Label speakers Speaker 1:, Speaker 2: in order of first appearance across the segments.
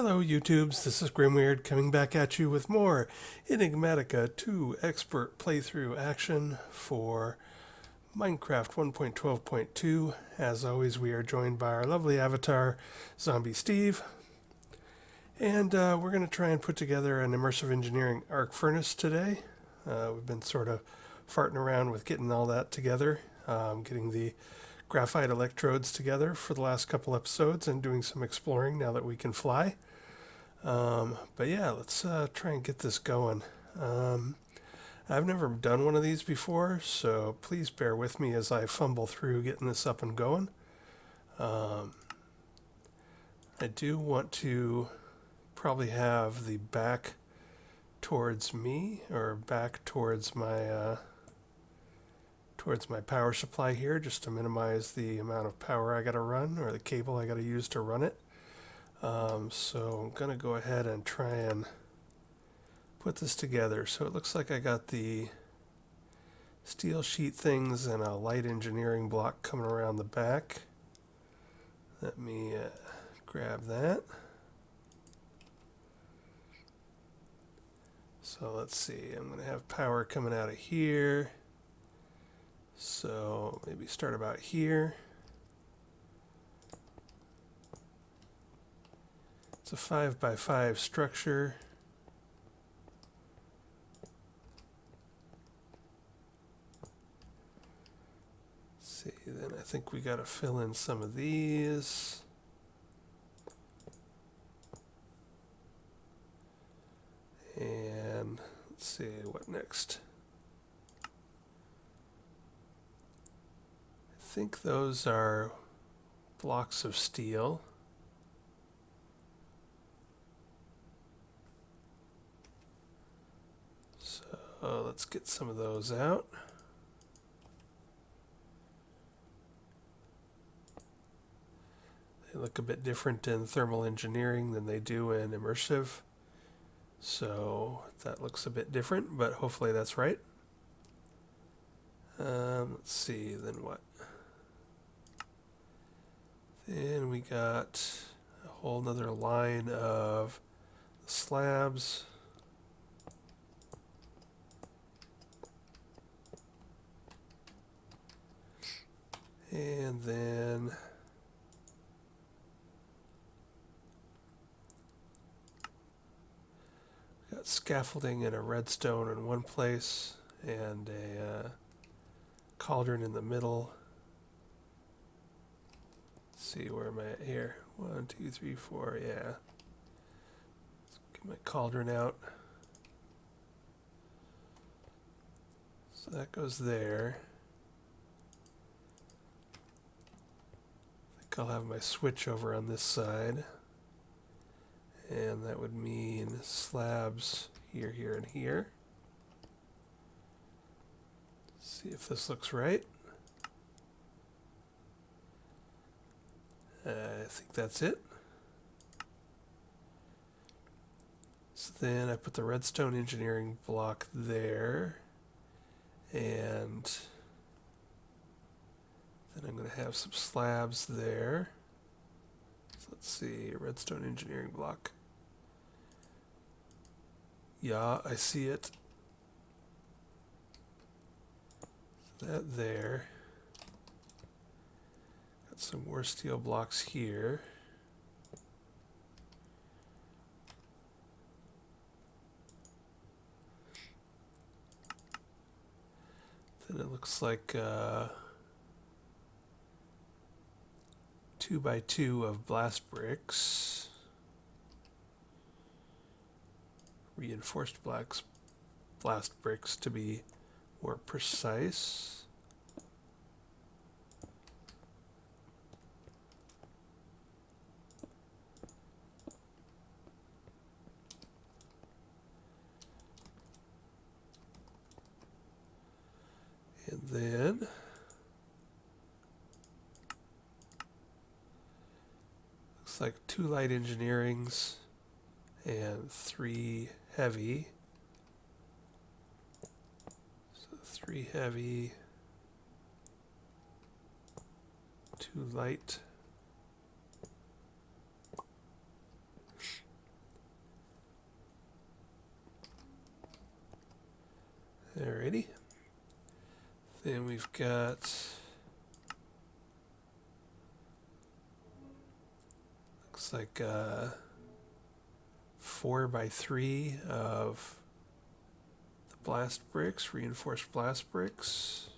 Speaker 1: Hello YouTubes, this is Grimweird coming back at you with more Enigmatica 2 expert playthrough action for Minecraft 1.12.2. As always, we are joined by our lovely avatar, Zombie Steve. And we're going to try and put together an Immersive Engineering arc furnace today. We've been sort of farting around with getting all that together, getting the graphite electrodes together for the last couple episodes and doing some exploring now that we can fly. But yeah, let's try and get this going. I've never done one of these before, so please bear with me as I fumble through getting this up and going. I do want to probably have the back towards me or back towards my power supply here, just to minimize the amount of power I got to run or the cable I got to use to run it. So I'm going to go ahead and try and put this together. So it looks like I got the steel sheet things and a light engineering block coming around the back. Let me grab that. So let's see, I'm going to have power coming out of here. So maybe start about here. It's a 5x5 structure. Let's see, then I think we got to fill in some of these. And let's see, what next? I think those are blocks of steel. So let's get some of those out. They look a bit different in thermal engineering than they do in immersive. So that looks a bit different, but hopefully that's right. Let's see, then what? Then we got a whole nother line of slabs. And then got scaffolding and a redstone in one place and a cauldron in the middle. Let's see, where am I at here? 1, 2, 3, 4, yeah. Let's get my cauldron out. So that goes there. I think I'll have my switch over on this side. And that would mean slabs here, here, and here. See if this looks right. I think that's it. So then I put the redstone engineering block there. And then I'm going to have some slabs there. So let's see, redstone engineering block. Yeah, I see it. So that there. Got some more steel blocks here. Then it looks like 2x2 of blast bricks. Reinforced blast bricks to be more precise. And then looks like 2 light engineerings and 3 heavy. So 3 heavy, 2 light. Alrighty. Then we've got looks like 4x3 of the blast bricks, reinforced blast bricks.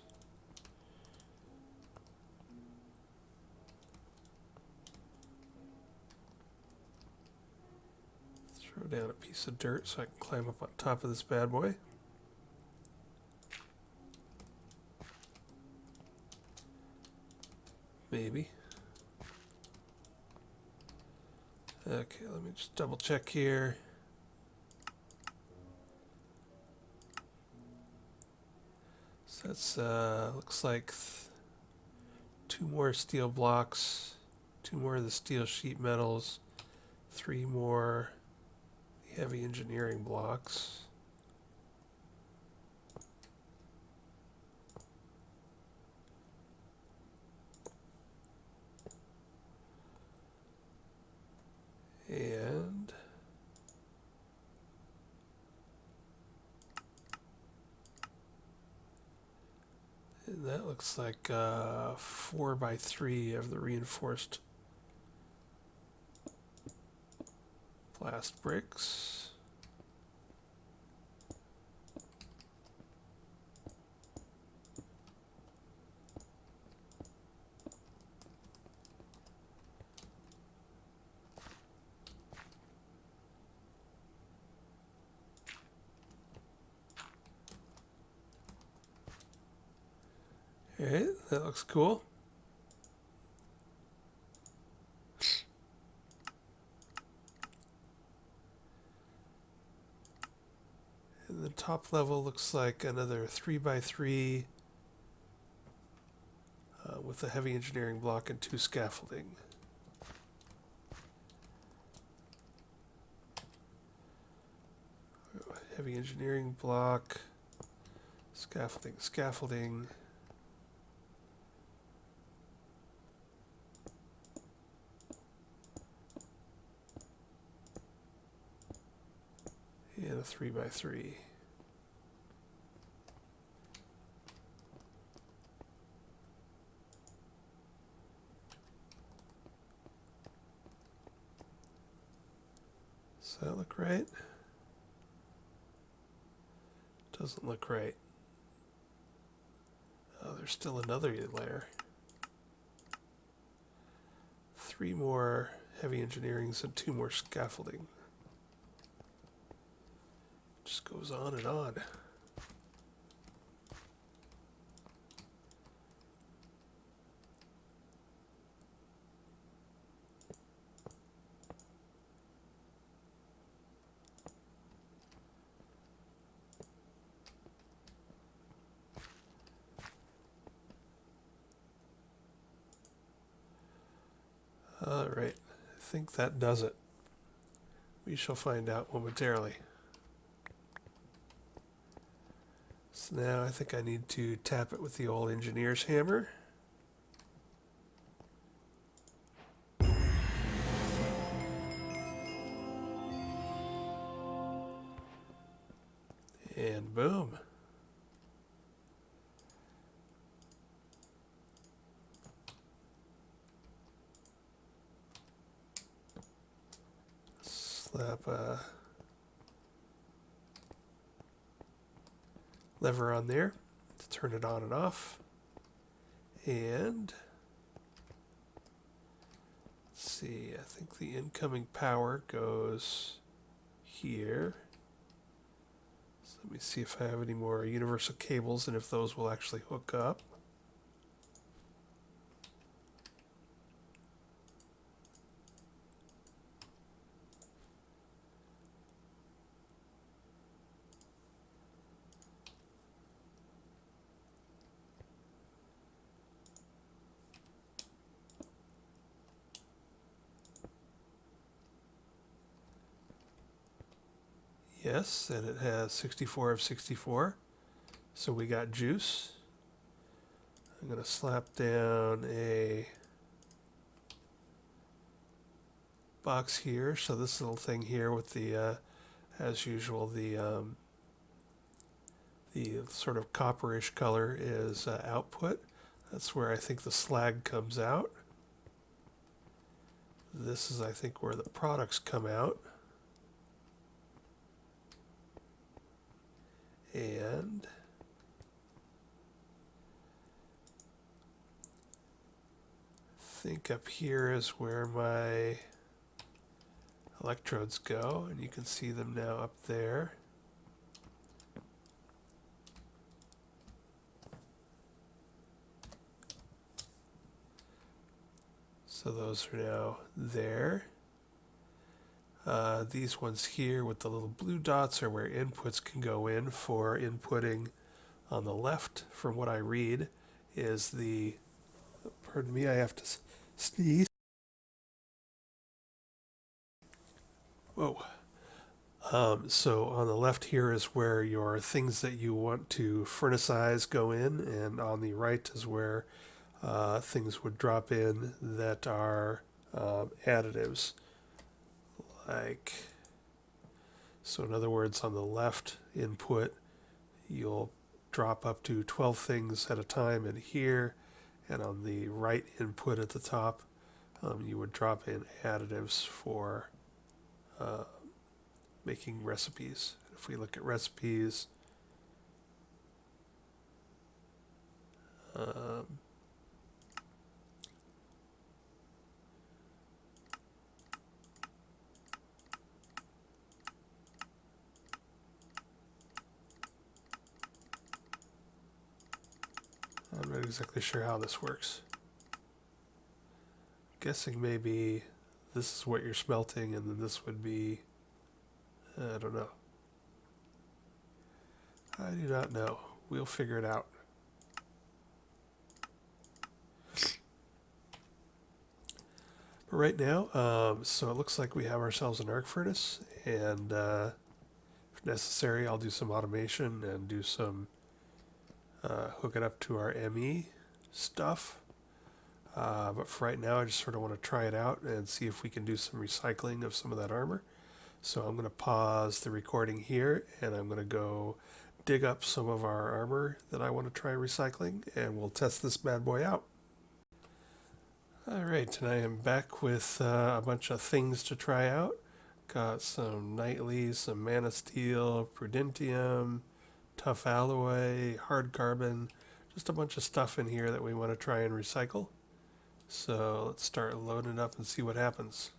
Speaker 1: Throw down a piece of dirt so I can climb up on top of this bad boy. Maybe. Okay, let me just double check here. So that's looks like 2 more steel blocks, 2 more of the steel sheet metals, 3 more heavy engineering blocks. And that looks like 4x3 of the reinforced blast bricks. Alright, that looks cool. And the top level looks like another 3x3 with a heavy engineering block and 2 scaffolding. Heavy engineering block, scaffolding. And a 3x3. Does that look right? Doesn't look right. Oh, there's still another layer. 3 more heavy engineerings and 2 more scaffolding. Just goes on and on. All right, I think that does it. We shall find out momentarily. So now I think I need to tap it with the old engineer's hammer. And boom. Slap a lever on there to turn it on and off. And let's see, I think the incoming power goes here. So let me see if I have any more universal cables and if those will actually hook up. Yes, and it has 64 of 64. So we got juice. I'm going to slap down a box here. So this little thing here with the, as usual, the The sort of copperish color is output. That's where I think the slag comes out. This is, I think, where the products come out. And I think up here is where my electrodes go, and you can see them now up there. So those are now there. These ones here with the little blue dots are where inputs can go in for inputting. On the left, from what I read, is the, pardon me, I have to sneeze. Whoa. So on the left here is where your things that you want to furnicize go in, and on the right is where things would drop in that are additives. Like, so in other words, on the left input, you'll drop up to 12 things at a time in here, and on the right input at the top, you would drop in additives for making recipes. If we look at recipes, I'm not exactly sure how this works. I'm guessing maybe this is what you're smelting, and then this would be, I don't know. I do not know. We'll figure it out. But right now, so it looks like we have ourselves an arc furnace, and if necessary, I'll do some automation and do some hook it up to our ME stuff. But for right now, I just sort of want to try it out and see if we can do some recycling of some of that armor. So I'm going to pause the recording here, and I'm going to go dig up some of our armor that I want to try recycling, and we'll test this bad boy out. Alright, and I am back with a bunch of things to try out. Got some nightly, some mana steel, prudentium, tough alloy, hard carbon, just a bunch of stuff in here that we want to try and recycle. So let's start loading it up and see what happens.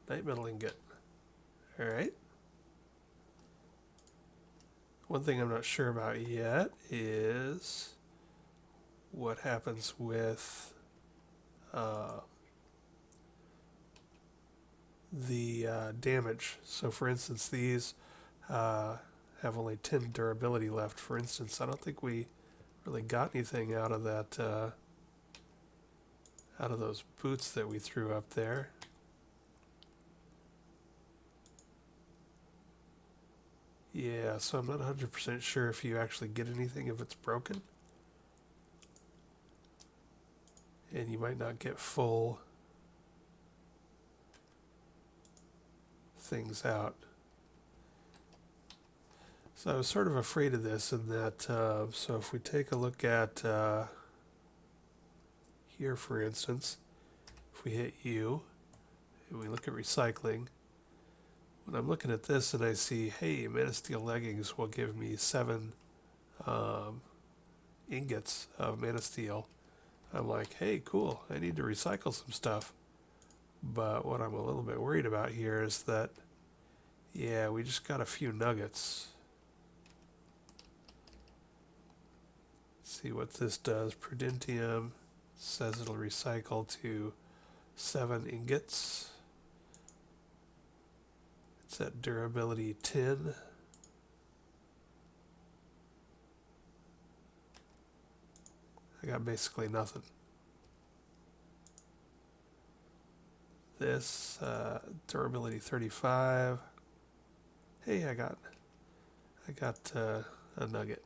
Speaker 1: Night metal ingot. Alright. One thing I'm not sure about yet is what happens with the damage. So for instance, these have only 10 durability left. For instance, I don't think we really got anything out of that, out of those boots that we threw up there. Yeah, so I'm not 100% sure if you actually get anything if it's broken. And you might not get full things out. So I was sort of afraid of this in that, so if we take a look at here, for instance, if we hit U, and we look at recycling, when I'm looking at this and I see, hey, mana steel leggings will give me 7 ingots of mana steel, I'm like, hey, cool, I need to recycle some stuff. But what I'm a little bit worried about here is that, yeah, we just got a few nuggets. Let's see what this does. Prudentium says it'll recycle to 7 ingots. It's at durability 10. I got basically nothing. This durability 35. Hey, I got a nugget.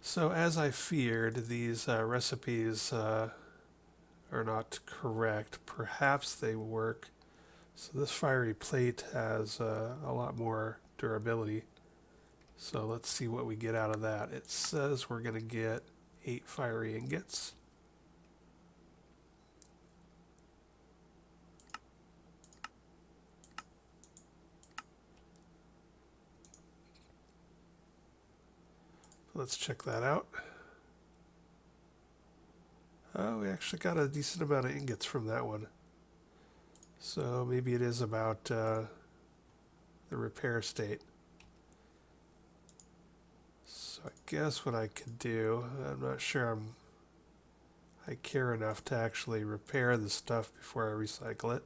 Speaker 1: So as I feared, these recipes are not correct. Perhaps they work So this fiery plate has a lot more durability. So let's see what we get out of that. It says we're going to get 8 fiery ingots. Let's check that out. Oh, we actually got a decent amount of ingots from that one. So maybe it is about the repair state. So I guess what I could do, I'm not sure I care enough to actually repair the stuff before I recycle it.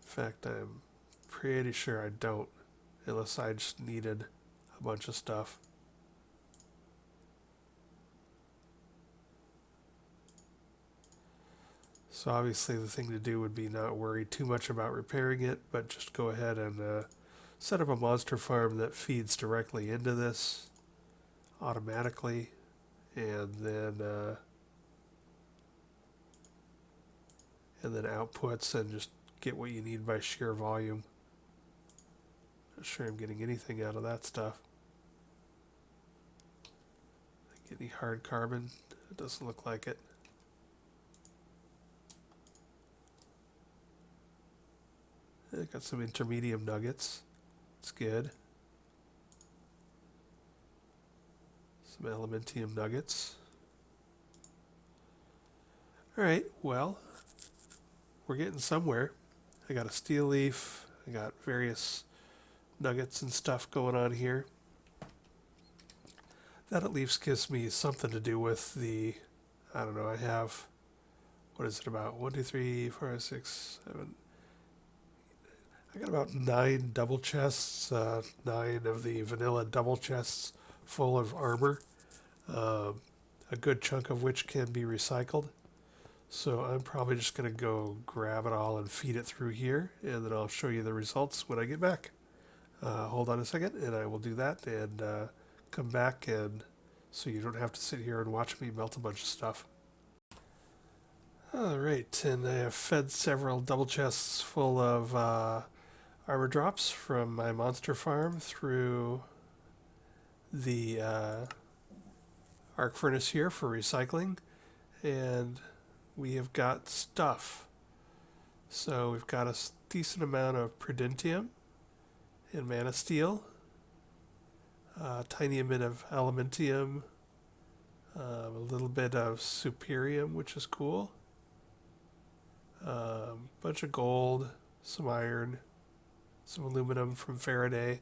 Speaker 1: In fact, I'm pretty sure I don't, unless I just needed a bunch of stuff. So obviously the thing to do would be not worry too much about repairing it, but just go ahead and set up a monster farm that feeds directly into this automatically, and then outputs, and just get what you need by sheer volume. Not sure I'm getting anything out of that stuff. Get any hard carbon? It doesn't look like it. I got some intermedium nuggets. It's good. Some elementium nuggets. Alright, well, we're getting somewhere. I got a steel leaf. I got various nuggets and stuff going on here. That at least gives me something to do with the, I don't know, I have, what is it about? 1, 2, 3, 4, 5, 6, 7. I got about 9 double chests, 9 of the vanilla double chests full of armor, a good chunk of which can be recycled. So I'm probably just going to go grab it all and feed it through here, and then I'll show you the results when I get back. Hold on a second, and I will do that and come back, and so you don't have to sit here and watch me melt a bunch of stuff. Alright, and I have fed several double chests full of armor drops from my monster farm through the arc furnace here for recycling, and we have got stuff. So we've got a decent amount of prudentium and mana steel, a tiny bit of elementium, a little bit of superium, which is cool, bunch of gold, some iron, some aluminum from Faraday,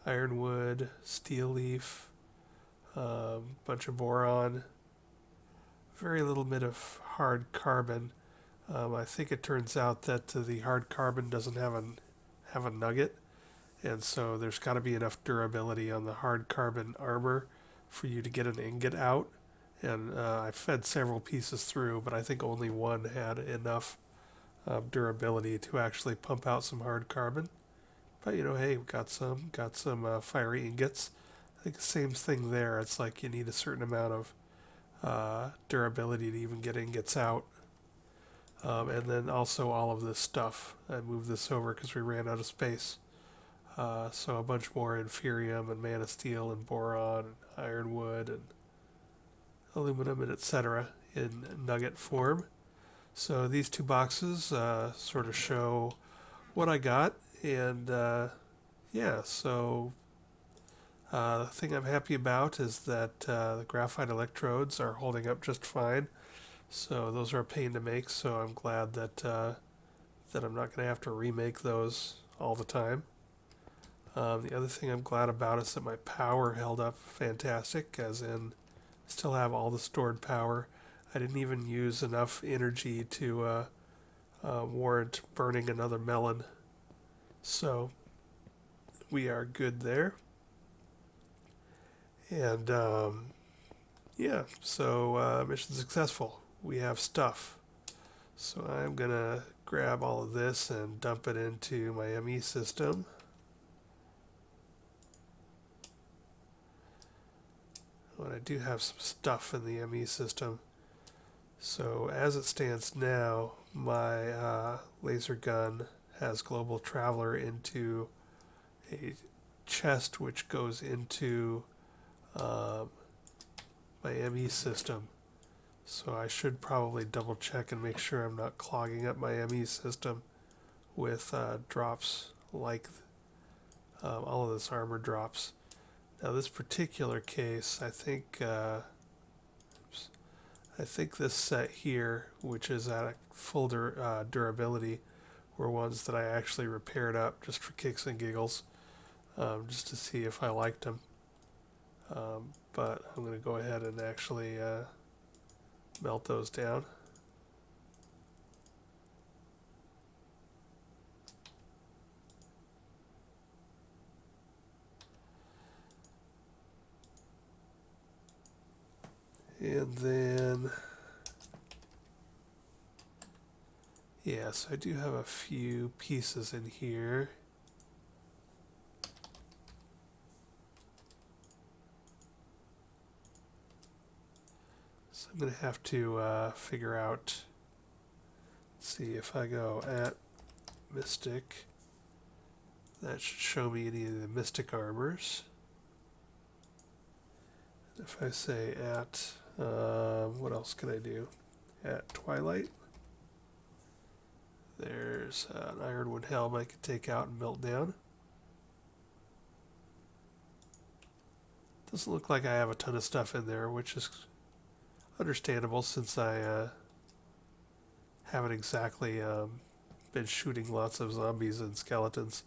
Speaker 1: ironwood, steel leaf, bunch of boron, very little bit of hard carbon. I think it turns out that the hard carbon doesn't have a nugget, and so there's got to be enough durability on the hard carbon armor for you to get an ingot out. And I fed several pieces through, but I think only one had enough durability to actually pump out some hard carbon. But you know, hey, we got some fiery ingots. I think the same thing there. It's like you need a certain amount of durability to even get ingots out. And then also all of this stuff. I moved this over because we ran out of space. So a bunch more inferium and mana steel and boron and ironwood and aluminum and etc. in nugget form. So these 2 boxes sort of show what I got, and yeah, so the thing I'm happy about is that the graphite electrodes are holding up just fine. So those are a pain to make, so I'm glad that that I'm not going to have to remake those all the time. The other thing I'm glad about is that my power held up fantastic, as in still have all the stored power. I didn't even use enough energy to warrant burning another melon. So we are good there. And yeah, so mission successful. We have stuff. So I'm going to grab all of this and dump it into my ME system. But I do have some stuff in the ME system. So as it stands now, my laser gun has Global Traveler into a chest which goes into um, my ME system. So I should probably double check and make sure I'm not clogging up my ME system with drops like all of this armor drops. Now this particular case, I think this set here, which is at a full durability, were ones that I actually repaired up just for kicks and giggles, just to see if I liked them. But I'm going to go ahead and actually melt those down. And then, yes, I do have a few pieces in here. So I'm going to have to figure out, see if I go at Mystic, that should show me any of the Mystic armors. If I say at, what else can I do? At Twilight, there's an Ironwood helm I could take out and melt down. Doesn't look like I have a ton of stuff in there, which is understandable since I haven't exactly been shooting lots of zombies and skeletons.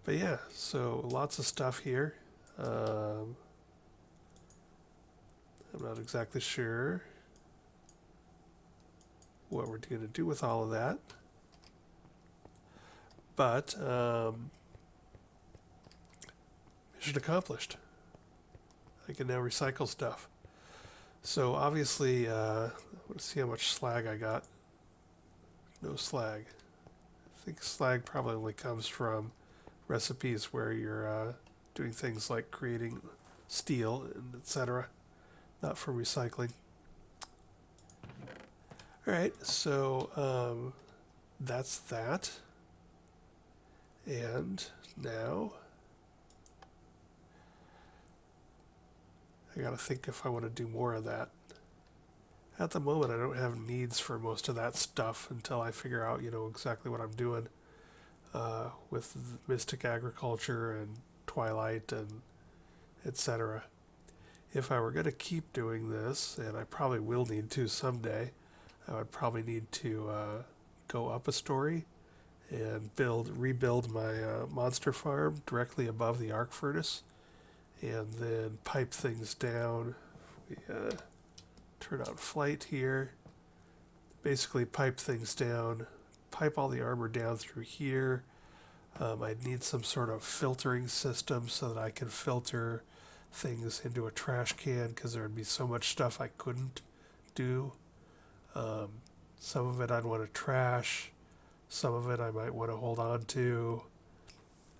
Speaker 1: But yeah, so lots of stuff here. I'm not exactly sure what we're going to do with all of that. But mission accomplished. I can now recycle stuff. So obviously, let's see how much slag I got. No slag. I think slag probably only comes from recipes where you're doing things like creating steel and etc. Not from recycling. Alright, so that's that. And now I gotta think if I want to do more of that. At the moment I don't have needs for most of that stuff until I figure out, exactly what I'm doing with Mystic Agriculture and Twilight and etc. If I were going to keep doing this, and I probably will need to someday, I would probably need to go up a story and rebuild my monster farm directly above the arc furnace, and then pipe things down. We turn on flight here. Basically pipe things down, pipe all the armor down through here. I'd need some sort of filtering system so that I can filter things into a trash can, because there would be so much stuff I couldn't do. Some of it I'd want to trash, some of it I might want to hold on to,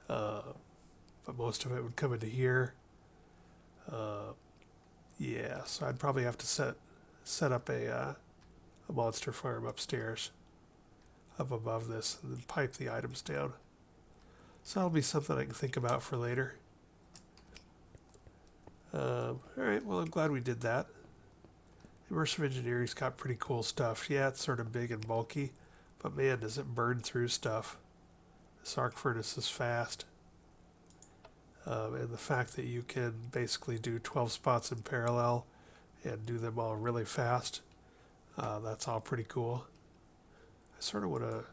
Speaker 1: but most of it would come into here. Yeah, so I'd probably have to set up a monster farm upstairs, up above this, and then pipe the items down. So that'll be something I can think about for later. Alright, well, I'm glad we did that. Immersive Engineering's got pretty cool stuff. Yeah, it's sort of big and bulky, but man, does it burn through stuff. This arc furnace is fast. And the fact that you can basically do 12 spots in parallel and do them all really fast, that's all pretty cool. I sort of want to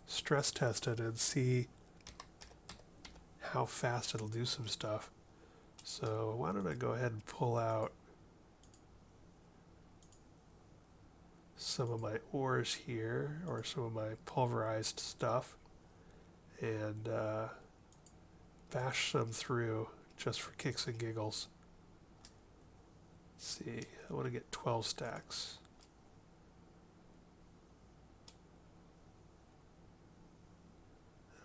Speaker 1: stress test it and see how fast it'll do some stuff. So why don't I go ahead and pull out some of my ores here, or some of my pulverized stuff, and bash some through just for kicks and giggles. Let's see, I want to get 12 stacks.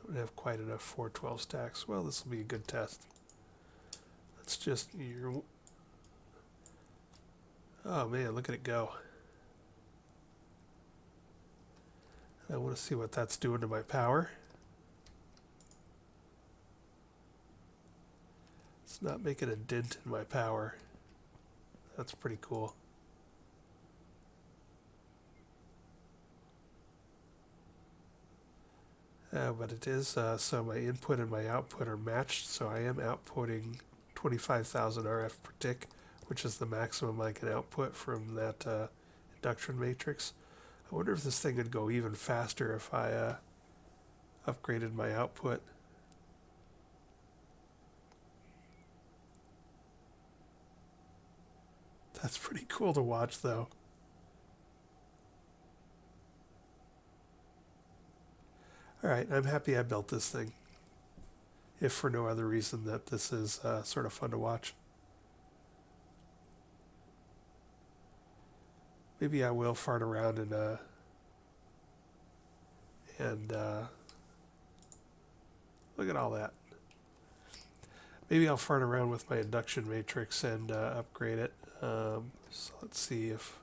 Speaker 1: I don't have quite enough for 12 stacks. Well, this will be a good test. Let's just Oh man, look at it go. I want to see what that's doing to my power. It's not making a dent in my power. That's pretty cool. But it is, so my input and my output are matched, so I am outputting 25,000 RF per tick, which is the maximum I can output from that induction matrix. I wonder if this thing would go even faster if I upgraded my output. That's pretty cool to watch, though. Alright, I'm happy I built this thing. If for no other reason that this is sort of fun to watch. Maybe I will fart around and look at all that. Maybe I'll fart around with my induction matrix and upgrade it. So let's see if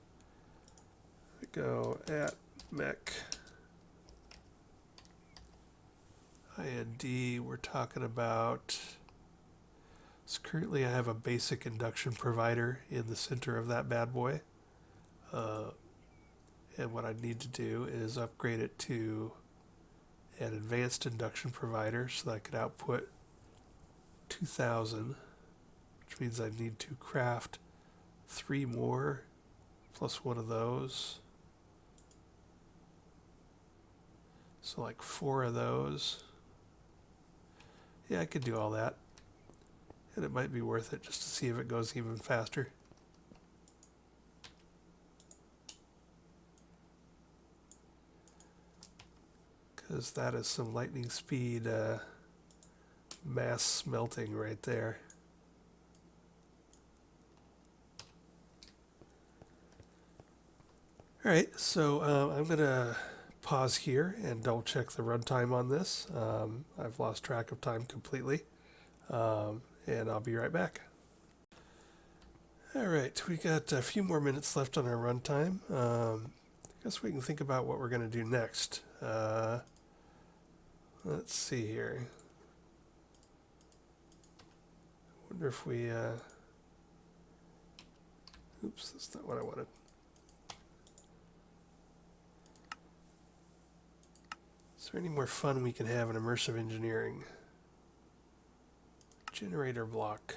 Speaker 1: I go at mech IND, we're talking about, so currently I have a basic induction provider in the center of that bad boy. And what I need to do is upgrade it to an advanced induction provider so that I could output 2,000, which means I need to craft 3 more plus one of those. So like 4 of those. Yeah, I could do all that. And it might be worth it just to see if it goes even faster. Because that is some lightning speed mass smelting right there. Alright, so I'm going to pause here and double check the runtime on this. I've lost track of time completely. And I'll be right back. Alright, we got a few more minutes left on our runtime. I guess we can think about what we're going to do next. Let's see here. I wonder if we... oops, that's not what I wanted. Is there any more fun we can have in immersive engineering? Generator block.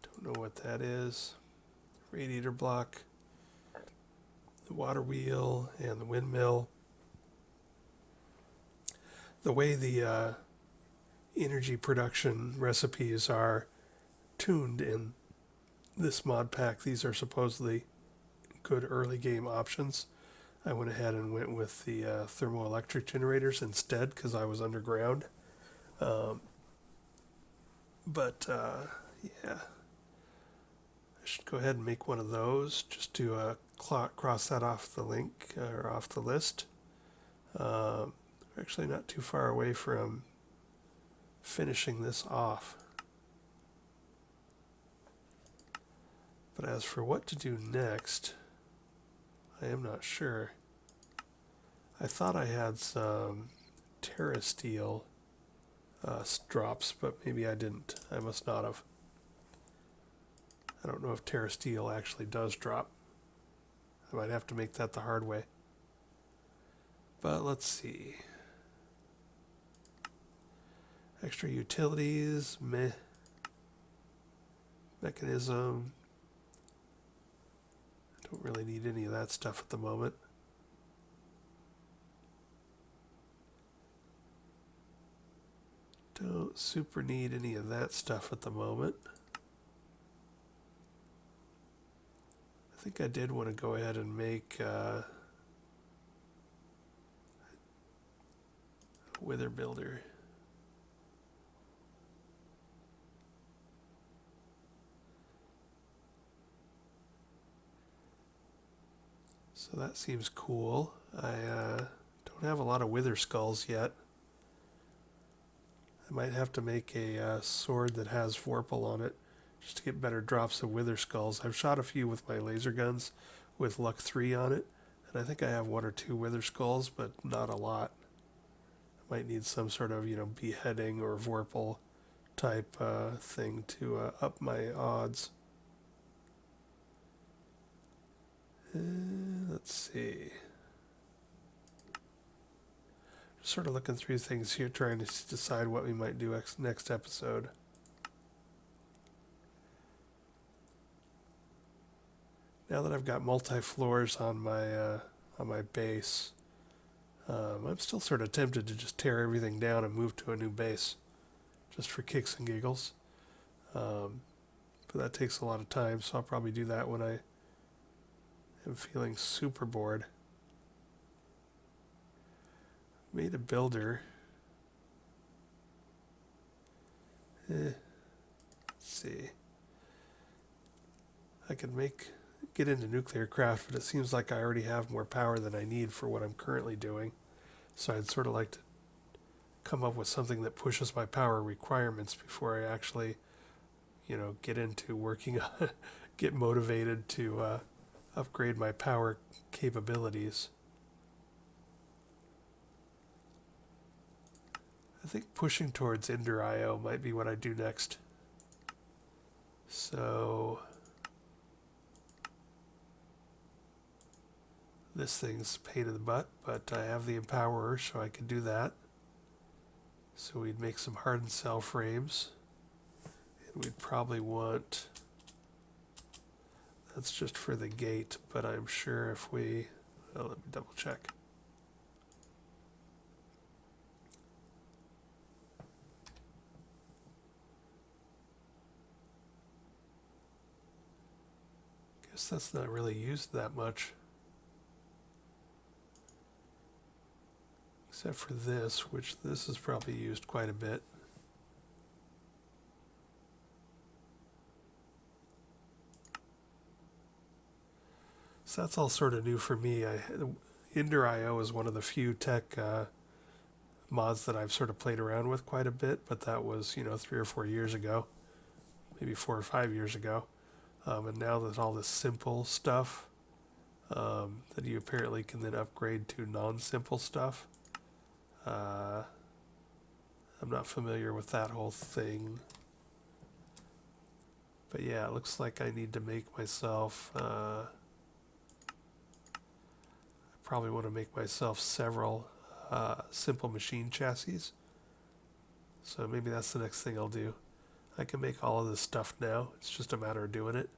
Speaker 1: Don't know what that is. Radiator block. The water wheel and the windmill. The way the energy production recipes are tuned in this mod pack, these are supposedly good early game options. I went ahead and went with the thermoelectric generators instead because I was underground. Yeah, I should go ahead and make one of those just to cross that off the link or off the list. We're actually not too far away from finishing this off. But as for what to do next, I am not sure. I thought I had some TerraSteel drops, but maybe I didn't. I must not have. I don't know if TerraSteel actually does drop. I might have to make that the hard way. But let's see. Extra utilities, meh. Mechanism. Don't really need any of that stuff at the moment. Don't super need any of that stuff at the moment. I think I did want to go ahead and make a wither builder. So that seems cool. I don't have a lot of wither skulls yet. I might have to make a sword that has Vorpal on it just to get better drops of wither skulls. I've shot a few with my laser guns with luck 3 on it, and I think I have 1 or 2 wither skulls, but not a lot. I might need some sort of, beheading or vorpal type thing to up my odds. Let's see. Just sort of looking through things here, trying to decide what we might do next episode. Now that I've got multi-floors on my base, I'm still sort of tempted to just tear everything down and move to a new base, just for kicks and giggles. But that takes a lot of time, so I'll probably do that when I am feeling super bored. Made a builder. Let's see. I could get into nuclear craft, but it seems like I already have more power than I need for what I'm currently doing. So I'd sort of like to come up with something that pushes my power requirements before I actually, get into working on get motivated to upgrade my power capabilities. I think pushing towards Ender IO might be what I do next. So this thing's a pain in the butt, but I have the Empowerer, so I can do that. So we'd make some hardened cell frames. And we'd probably want, that's just for the gate, but I'm sure if we, let me double check. Guess that's not really used that much. Except for this, which this is probably used quite a bit. So that's all sort of new for me. Ender IO is one of the few tech mods that I've sort of played around with quite a bit, but that was, 3 or 4 years ago, maybe 4 or 5 years ago. And now there's all this simple stuff that you apparently can then upgrade to non-simple stuff. I'm not familiar with that whole thing. But yeah, it looks like I need to make myself, I probably want to make myself several simple machine chassis. So maybe that's the next thing I'll do. I can make all of this stuff now. It's just a matter of doing it.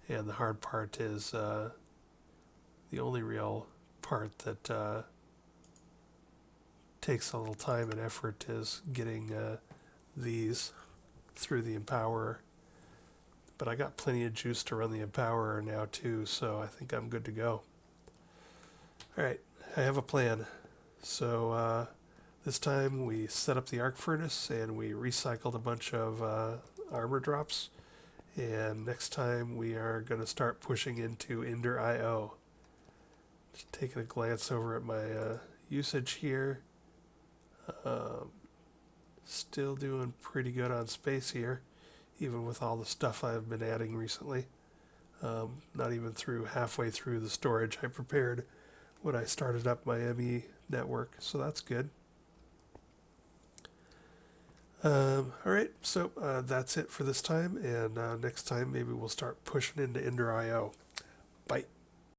Speaker 1: And the hard part is the only real part that takes a little time and effort is getting these through the Empowerer. But I got plenty of juice to run the Empowerer now too, so I think I'm good to go. Alright, I have a plan. So this time we set up the arc furnace and we recycled a bunch of armor drops. And next time we are going to start pushing into Ender IO. Just taking a glance over at my usage here. Still doing pretty good on space here, even with all the stuff I've been adding recently. Not even halfway through the storage I prepared when I started up my ME network, so that's good. Alright, so that's it for this time, and next time maybe we'll start pushing into Ender IO. Bye.